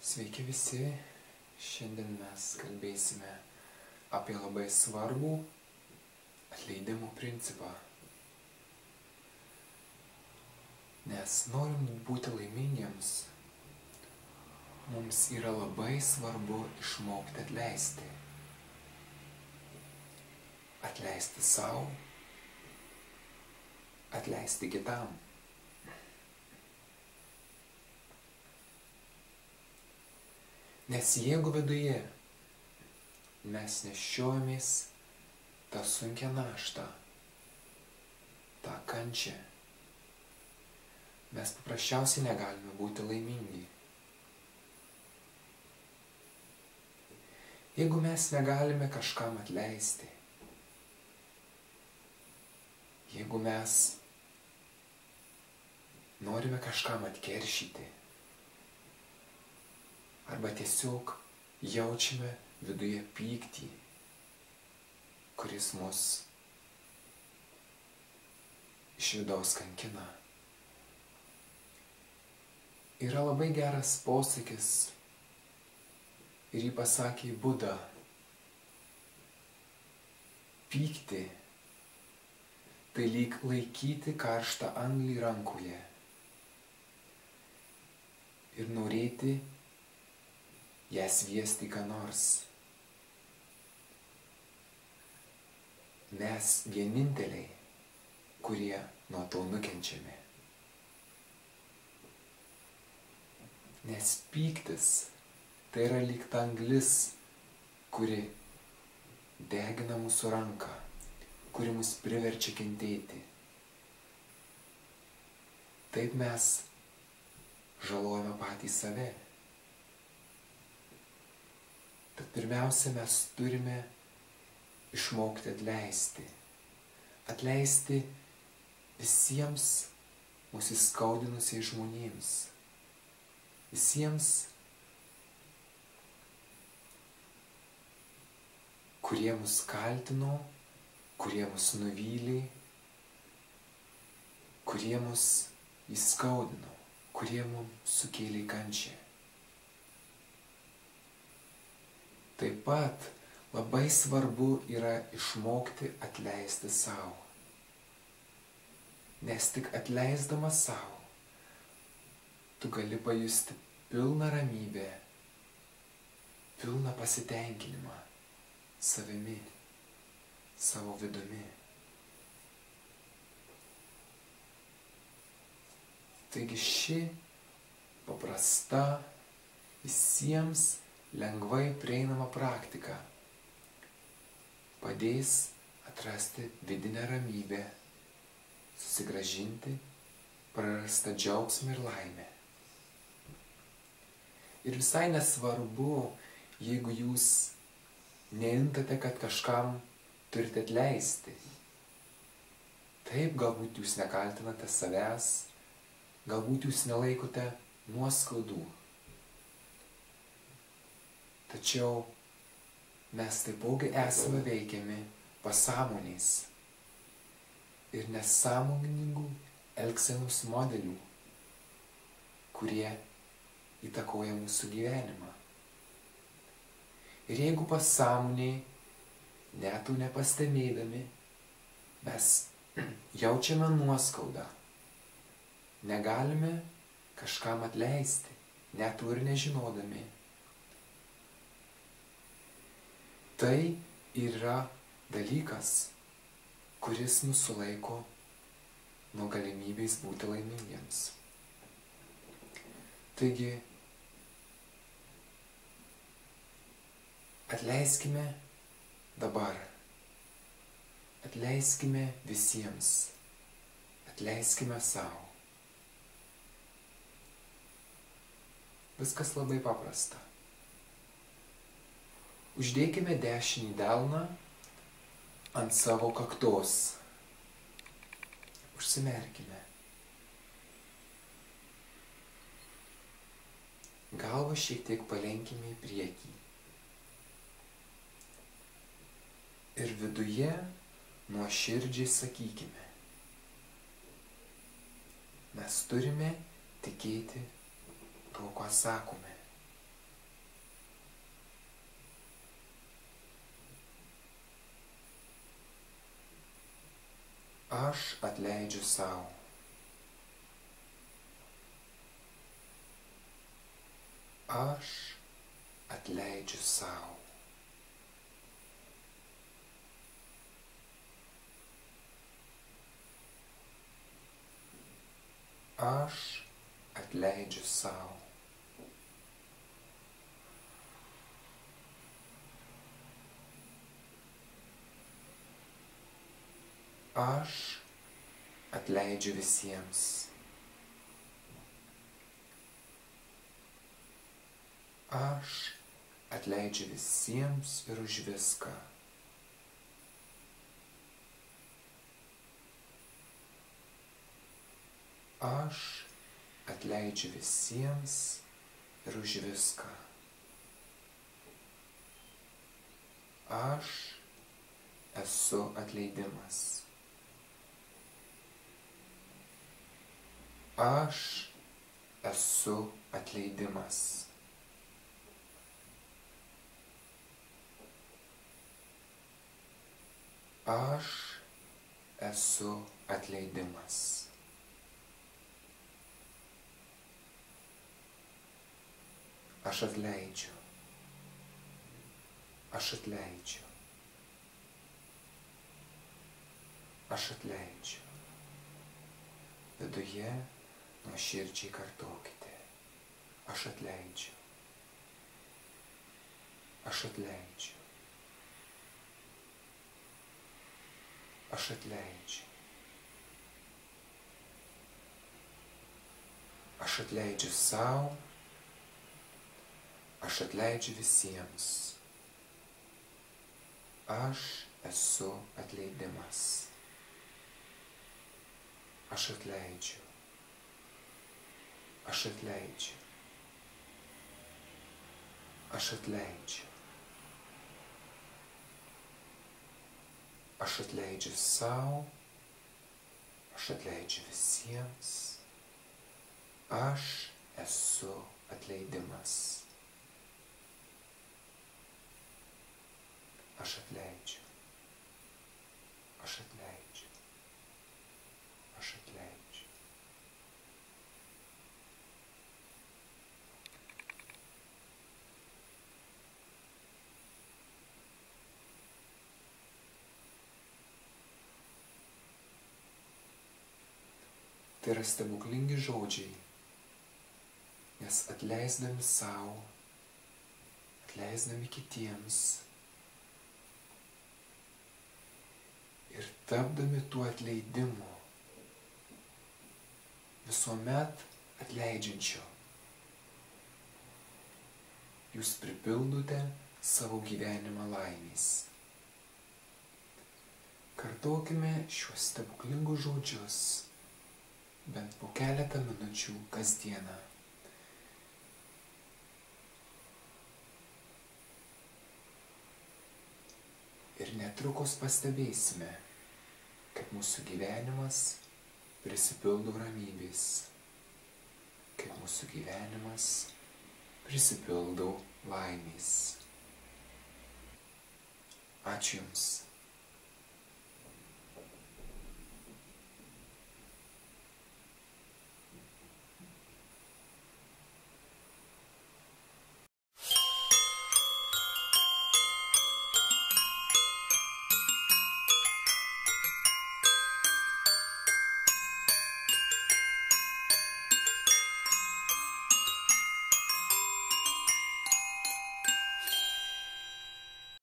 Sveiki visi, šiandien mes kalbėsime apie labai svarbų atleidimo principą. Nes norint būti laimingiems, mums yra labai svarbu išmokti atleisti. Atleisti sau, atleisti kitam. Nes jeigu viduje mes nešiojamės tą sunkią naštą, tą kančią, mes paprasčiausiai negalime būti laimingi. Jeigu mes negalime kažkam atleisti, jeigu mes norime kažkam atkeršyti, arba tiesiog jaučiame viduje pyktį, kuris mus iš vidaus kankina. Yra labai geras posakis ir jį pasakė Buda. Pykti tai lyg laikyti karštą anglį rankoje ir norėti ją sviesti ką nors. Mes vieninteliai, kurie nuo to nukenčiame. Nes pyktis tai yra lyg ta anglis, kuri degina mūsų ranką, kuri mus priverčia kentėti. Taip mes žalojame patį save. Tad pirmiausia, mes turime išmokti atleisti. Atleisti visiems mūsų įskaudinusiais žmonėms. Visiems, kurie mus kaltino, kurie mus nuvylė, kurie mus įskaudino, kurie mums sukėlė kančią. Taip pat labai svarbu yra išmokti atleisti sau. Nes tik atleisdamas sau, tu gali pajusti pilną ramybę, pilną pasitenkinimą savimi, savo vidumi. Taigi ši paprasta, visiems lengvai prieinama praktika padės atrasti vidinę ramybę, susigrąžinti prarastą džiaugsmą ir laimę. Ir visai nesvarbu, jeigu jūs neimtate, kad kažkam turite atleisti. Taip, galbūt jūs nekaltinate savęs, galbūt jūs nelaikote nuoskaudų. Tačiau mes taipogi esame veikiami pasąmonės ir nesąmoningų elgsenos modelių, kurie įtakoja mūsų gyvenimą. Ir jeigu pasąmonėj, net to nepastebėdami, mes jaučiame nuoskaudą, negalime kažkam atleisti, net to ir nežinodami, tai yra dalykas, kuris mus sulaiko nuo galimybės būti laimingiems. Taigi, atleiskime dabar, atleiskime visiems, atleiskime sau. Viskas labai paprasta. Uždėkime dešinį delną ant savo kaktos. Užsimerkime. Galvą šiek tiek palenkime į priekį. Ir viduje nuoširdžiai sakykime. Mes turime tikėti to, ką sakome. Aš atleidžiu sau. Aš atleidžiu sau. Aš atleidžiu sau. Aš atleidžiu visiems. Aš atleidžiu visiems ir už viską. Aš atleidžiu visiems ir už viską. Aš esu atleidimas. Aš esu atleidimas. Aš esu atleidimas. Aš atleidžiu. Aš atleidžiu. Aš atleidžiu. Viduje nuoširdžiai kartokite. Aš atleidžiu. Aš atleidžiu. Aš atleidžiu. Aš atleidžiu sau. Aš atleidžiu visiems. Aš esu atleidimas. Aš atleidžiu. Aš atleidžiu. Aš atleidžiu. Aš atleidžiu sau. Aš atleidžiu visiems. Aš esu atleidimas. Aš atleidžiu. Aš atleidžiu. Aš atleidžiu. Tai yra stebuklingi žodžiai, nes atleisdami sau, atleisdami kitiems ir tapdami tuo atleidimu, visuomet atleidžiančiu, jūs pripildote savo gyvenimą laimės. Kartokime šiuos stebuklingus žodžius bent po keletą minučių kasdieną. Ir netrukus pastebėsime, kad mūsų gyvenimas prisipildo ramybės, kad mūsų gyvenimas prisipildo laimės. Ačiū Jums.